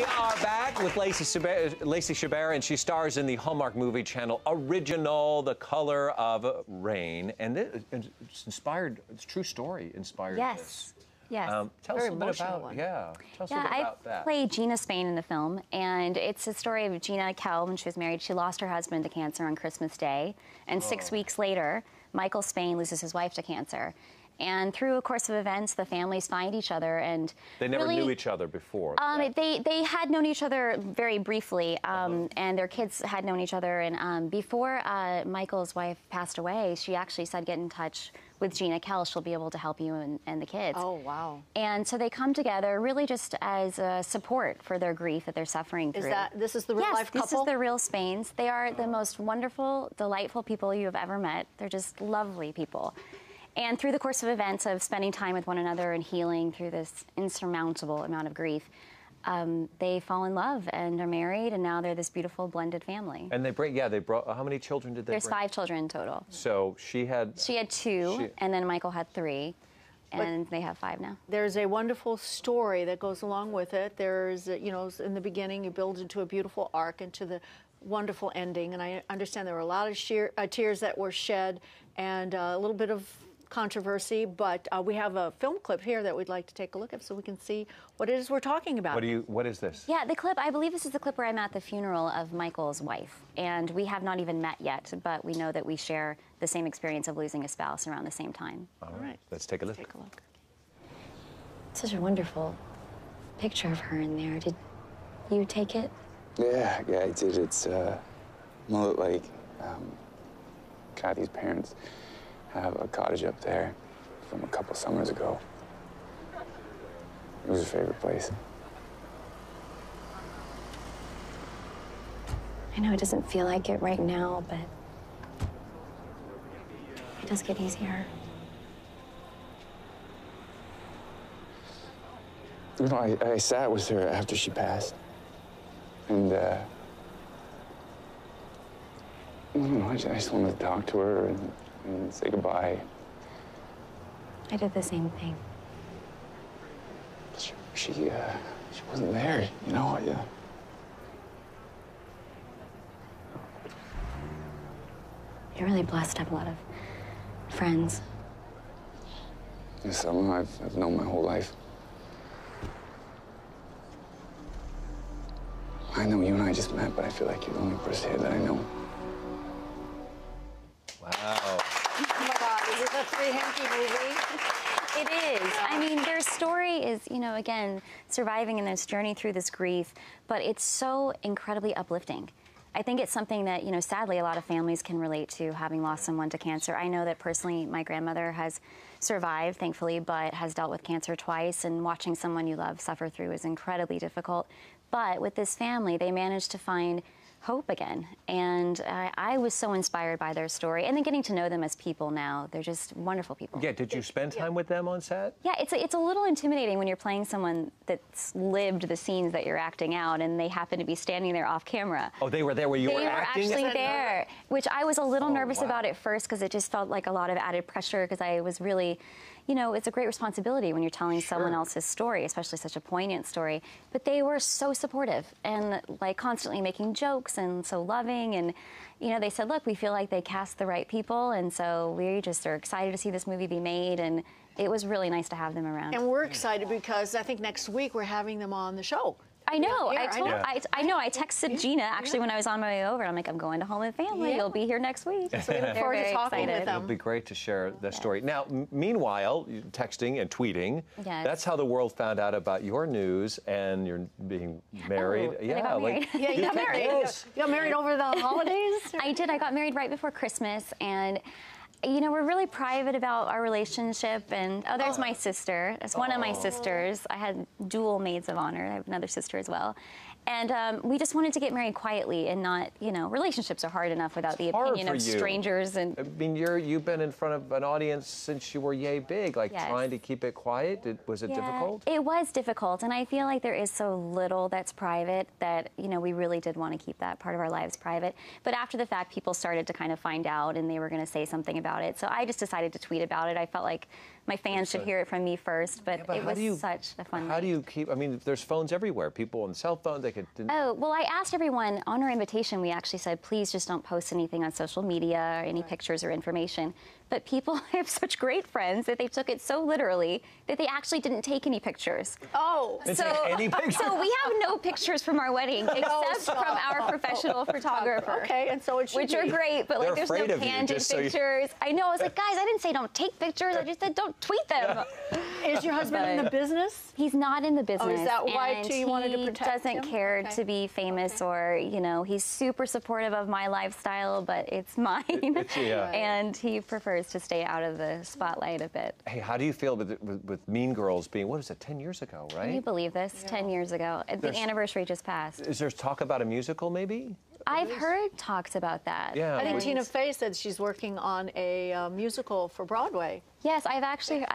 We are back with Lacey Chabert, and she stars in the Hallmark Movie Channel original, The Color of Rain. And it's inspired, it's a true story, inspired this. Yes. Tell us a bit about, tell us a bit about that. I play Gina Spain in the film, and it's a story of Gina Kell. When she was married, she lost her husband to cancer on Christmas Day, and 6 weeks later, Michael Spain loses his wife to cancer. And through a course of events, the families find each other, and they never knew each other before. They had known each other very briefly, and their kids had known each other. And before Michael's wife passed away, she actually said, "Get in touch with Gina Kell. She'll be able to help you and the kids." Oh, wow! And so they come together really just as a support for their grief that they're suffering through. This is the real life couple? Yes, this is the real Spains. They are the most wonderful, delightful people you have ever met. They're just lovely people. And through the course of events of spending time with one another and healing through this insurmountable amount of grief, they fall in love and are married, and now they're this beautiful blended family. And they brought, how many children did they bring? There's 5 children total. So she had 2, and then Michael had 3, and they have 5 now. There's a wonderful story that goes along with it. There's, you know, in the beginning, you build into a beautiful arc, into the wonderful ending, and I understand there were a lot of tears that were shed, and a little bit of controversy, but we have a film clip here that we'd like to take a look at so we can see what it is we're talking about. What is this? Yeah, the clip, I believe this is the clip where I'm at the funeral of Michael's wife, and we have not even met yet, but we know that we share the same experience of losing a spouse around the same time. All right, let's take a look. Take a look. Such a wonderful picture of her in there. Did you take it? Yeah, I did. It's more like Kathy's parents have a cottage up there from a couple summers ago. It was her favorite place. I know it doesn't feel like it right now, but it does get easier. You know, I sat with her after she passed, and I don't know, I just wanted to talk to her and say goodbye. I did the same thing. She wasn't there, you know. You're really blessed to have a lot of friends. Yeah, some I've known my whole life. I know you and I just met, but I feel like you're the only person here that I know. Wow. Oh my God, is this a three-hanky movie? It is. I mean, their story is, you know, again, surviving in this journey through this grief, but it's so incredibly uplifting. I think it's something that, you know, sadly, a lot of families can relate to, having lost someone to cancer. I know that personally, my grandmother has survived, thankfully, but has dealt with cancer twice, and watching someone you love suffer through is incredibly difficult. But with this family, they managed to find hope again, and I was so inspired by their story, and then getting to know them as people now. They're just wonderful people. Yeah, did you spend time with them on set? Yeah, it's a little intimidating when you're playing someone that's lived the scenes that you're acting out, and they happen to be standing there off camera. Oh, they were there where you were acting? They were actually there, which I was a little nervous about at first, because it just felt like a lot of added pressure, because I was really, you know, it's a great responsibility when you're telling someone else's story, especially such a poignant story. But they were so supportive and like constantly making jokes and so loving. And, you know, they said, look, we feel like they cast the right people. And so we just are excited to see this movie be made. And it was really nice to have them around. And we're excited because I think next week we're having them on the show. I know. Yeah, I know. I texted Gina actually when I was on my way over. I'm like, I'm going to Home and Family. You'll be here next week. So we look forward to talking with them. It'll be great to share the story. Now, meanwhile, texting and tweeting. Yes. That's how the world found out about your news and you're being married. Oh, I got married. Yeah, you got married. Yes. You got married over the holidays? I did. I got married right before Christmas, and you know, we're really private about our relationship, and there's my sister. It's one of my sisters. I had dual maids of honor. I have another sister as well. And we just wanted to get married quietly and not, you know, relationships are hard enough without the opinion of strangers. And I mean, you've been in front of an audience since you were yay big, like trying to keep it quiet. Was it difficult? It was difficult, and I feel like there is so little that's private that, you know, we really did want to keep that part of our lives private. But after the fact, people started to kind of find out, and they were going to say something about it. So I just decided to tweet about it. I felt like my fans should hear it from me first, but it was such a fun night. How do you keep, I mean, there's phones everywhere. People on cell phones, they could... Oh, well, I asked everyone, on our invitation, we actually said, please just don't post anything on social media or any pictures or information. But people have such great friends that they took it so literally that they actually didn't take any pictures. Oh. So we have no pictures from our wedding except from our professional photographer. Okay, and so it should Which are great, but like there's no candid pictures. I know, I was like, guys, I didn't say don't take pictures, I just said don't tweet them. Is your husband in the business? He's not in the business. Oh, is that why, too, you wanted to protect him? He doesn't care to be famous or, you know, he's super supportive of my lifestyle, but it's mine. And he prefers to stay out of the spotlight a bit. Hey, how do you feel with Mean Girls being, what is it, 10 years ago, right? Can you believe this? 10 years ago. The anniversary just passed. Is there talk about a musical, maybe? I've heard talks about that. Yeah. I think Tina Fey said she's working on a musical for Broadway. Yes, I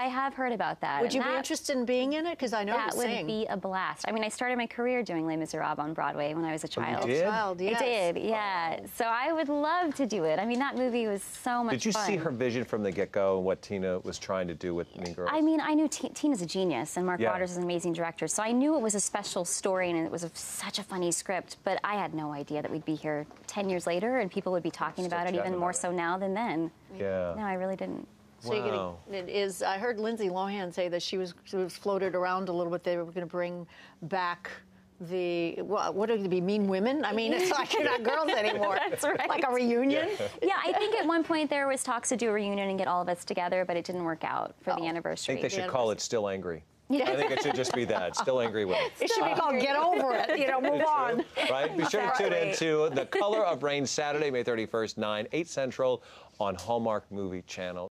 have heard about that. Would you be interested in being in it? Because I know you sing. That would be a blast. I mean, I started my career doing Les Miserables on Broadway when I was a child. Oh, you did? Yes. I did, yeah. So I would love to do it. I mean, that movie was so much fun. Did you see her vision from the get-go and what Tina was trying to do with Mean Girls? I mean, I knew Tina's a genius, and Mark Waters is an amazing director, so I knew it was a special story, and it was such a funny script, but I had no idea that we'd be here 10 years later, and people would be talking about it even more so now than then. Yeah. No, I really didn't. So I heard Lindsay Lohan say that she was floated around a little bit. They were going to bring back what are going to be, Mean Women? I mean, it's like you're not girls anymore. That's right. Like a reunion? Yeah, I think at one point there was talks to do a reunion and get all of us together, but it didn't work out for the anniversary. I think they should call it Still Angry. I think it should just be that. Still Angry Women. It should be called Get Over It. You know, move on. Right? Be sure to tune in to The Color of Rain Saturday, May 31st, 8 Central on Hallmark Movie Channel.